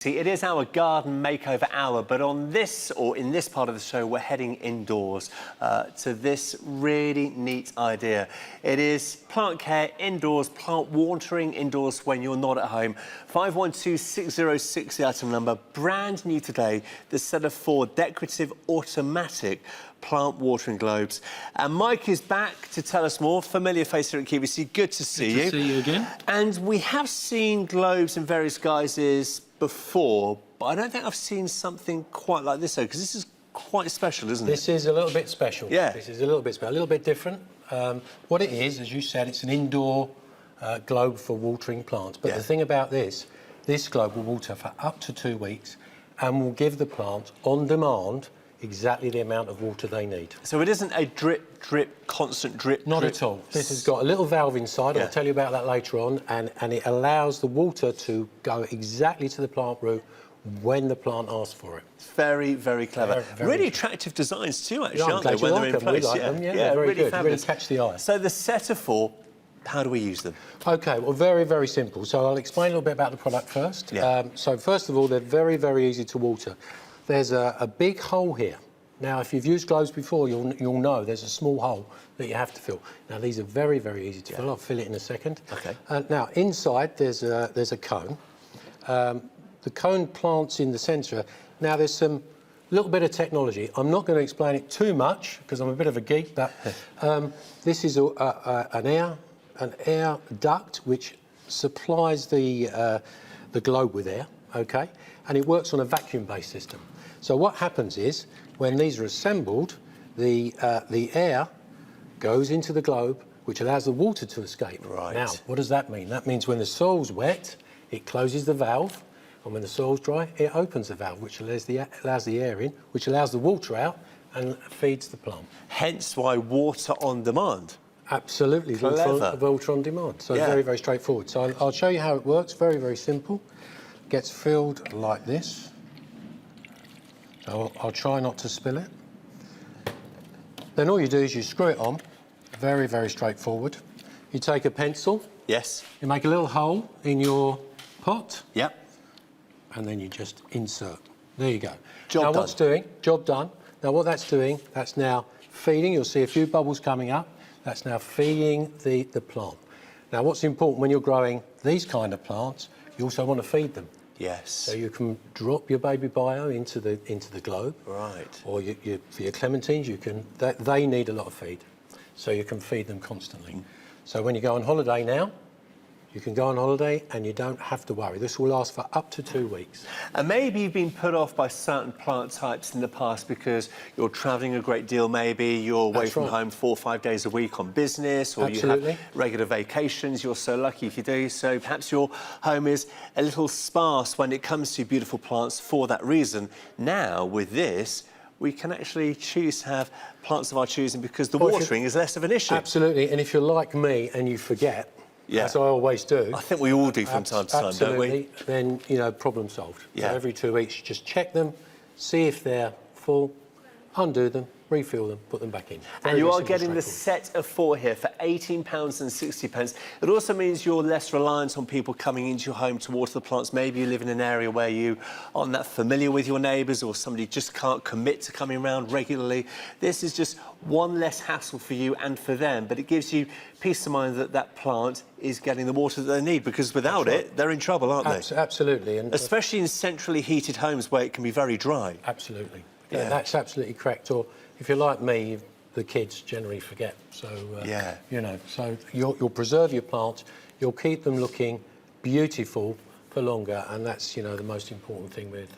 See, it is our garden makeover hour, but on this, or in this part of the show, we're heading indoors to this really neat idea. It is plant care indoors, plant watering indoors when you're not at home. 512606, the item number, brand new today, the set of 4 decorative automatic plant watering globes. And Mike is back to tell us more. Familiar face here at QVC. Good to see you. Good to see you again. And we have seen globes in various guises before, but I don't think I've seen something quite like this, though, because this is quite special, isn't it? This is a little bit special. Yeah. This is a little bit special, a little bit different. What it is, as you said, it's an indoor globe for watering plants. But the thing about this globe will water for up to 2 weeks and will give the plant, on demand, exactly the amount of water they need. So it isn't a drip, drip, constant drip, Not drip. at all. This has got a little valve inside, I'll tell you about that later on, and it allows the water to go exactly to the plant root when the plant asks for it. Very, very clever. Very really attractive designs too, actually, I'm aren't they, glad when you they're like in them. place? We like them, yeah, they're very really good, fabulous. really catch the eye. So the set of 4, how do we use them? OK, well, very, very simple. So I'll explain a little bit about the product first. Yeah. So first of all, they're very, very easy to water. There's a big hole here. Now, if you've used globes before, you'll know there's a small hole that you have to fill. Now, these are very, very easy to fill. I'll fill it in a second. OK. Now, inside, there's a cone. The cone plants in the centre. Now, there's some little bit of technology. I'm not going to explain it too much because I'm a bit of a geek, but this is an air duct which supplies the globe with air, OK? And it works on a vacuum-based system. So what happens is, when these are assembled, the air goes into the globe, which allows the water to escape. Right. Now, what does that mean? That means when the soil's wet, it closes the valve, and when the soil's dry, it opens the valve, which allows the air in, which allows the water out and feeds the plant. Hence why water on demand. Absolutely, water on demand. So very, very straightforward. So I'll show you how it works. Very, very simple. Gets filled like this. So I'll try not to spill it. Then all you do is you screw it on. Very, very straightforward. You take a pencil. Yes. You make a little hole in your pot. Yep. And then you just insert. There you go. Job done. Job done. Now what that's doing, that's now feeding. You'll see a few bubbles coming up. That's now feeding the plant. Now what's important when you're growing these kind of plants, you also want to feed them. Yes. So you can drop your baby bio into the globe. Right. Or for your clementines, they need a lot of feed, so you can feed them constantly. So when you go on holiday now, you can go on holiday and you don't have to worry. This will last for up to 2 weeks. And maybe you've been put off by certain plant types in the past because you're travelling a great deal, maybe you're away from home 4 or 5 days a week on business, or you have regular vacations. You're so lucky if you do. So perhaps your home is a little sparse when it comes to beautiful plants for that reason. Now, with this, we can actually choose to have plants of our choosing because the watering is less of an issue. Absolutely, and if you're like me and you forget, as I always do. I think we all do from time to time, don't we? Then, problem solved. Yeah. So every 2 weeks, you just check them, see if they're full, undo them, refill them, put them back in. And you are getting the set of 4 here for £18.60. It also means you're less reliant on people coming into your home to water the plants. Maybe you live in an area where you aren't that familiar with your neighbours, or somebody just can't commit to coming around regularly. This is just one less hassle for you and for them, but it gives you peace of mind that that plant is getting the water that they need, because without it, they're in trouble, aren't they? Absolutely. And especially in centrally heated homes where it can be very dry. Absolutely. Yeah, that's absolutely correct. Or if you're like me, the kids generally forget. So, so you'll preserve your plants, you'll keep them looking beautiful for longer, and that's, the most important thing with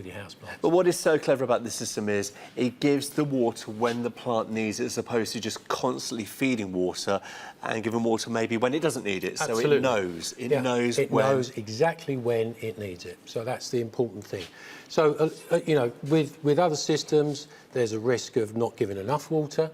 your houseplants. But what is so clever about this system is it gives the water when the plant needs it, as opposed to just constantly feeding water and giving water maybe when it doesn't need it. Absolutely. So it knows. It knows exactly when it needs it. So that's the important thing. So, with other systems, there's a risk of not giving enough water,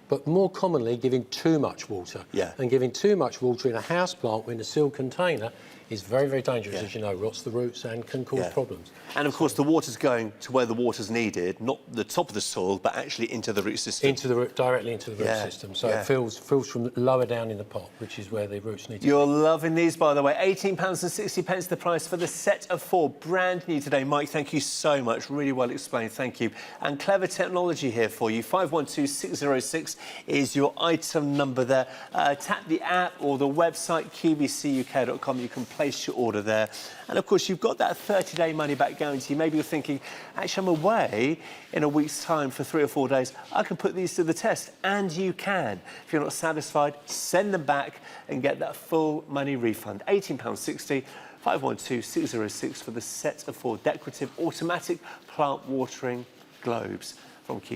but more commonly giving too much water. Yeah. And giving too much water in a house plant in a sealed container is very, very dangerous, as you know, rots the roots and can cause problems. And of course, the water's going to where the water's needed, not the top of the soil, but actually into the root system. Directly into the root system. So it fills from lower down in the pot, which is where the roots need to You're loving these, by the way. £18.60 the price for the set of 4. Brand new today. Mike, thank you so much. Really well explained. Thank you. And clever technology here for you. 512606 is your item number there. Tap the app or the website, qbcuk.com. You can place your order there. And of course, you've got that 30-day money-back guarantee. Maybe you're thinking, actually, I'm away in a week's time for 3 or 4 days. I can put these to the test. And you can. If you're not satisfied, send them back and get that full money refund. £18.60, 512606 for the set of 4 decorative automatic plant watering globes from Q.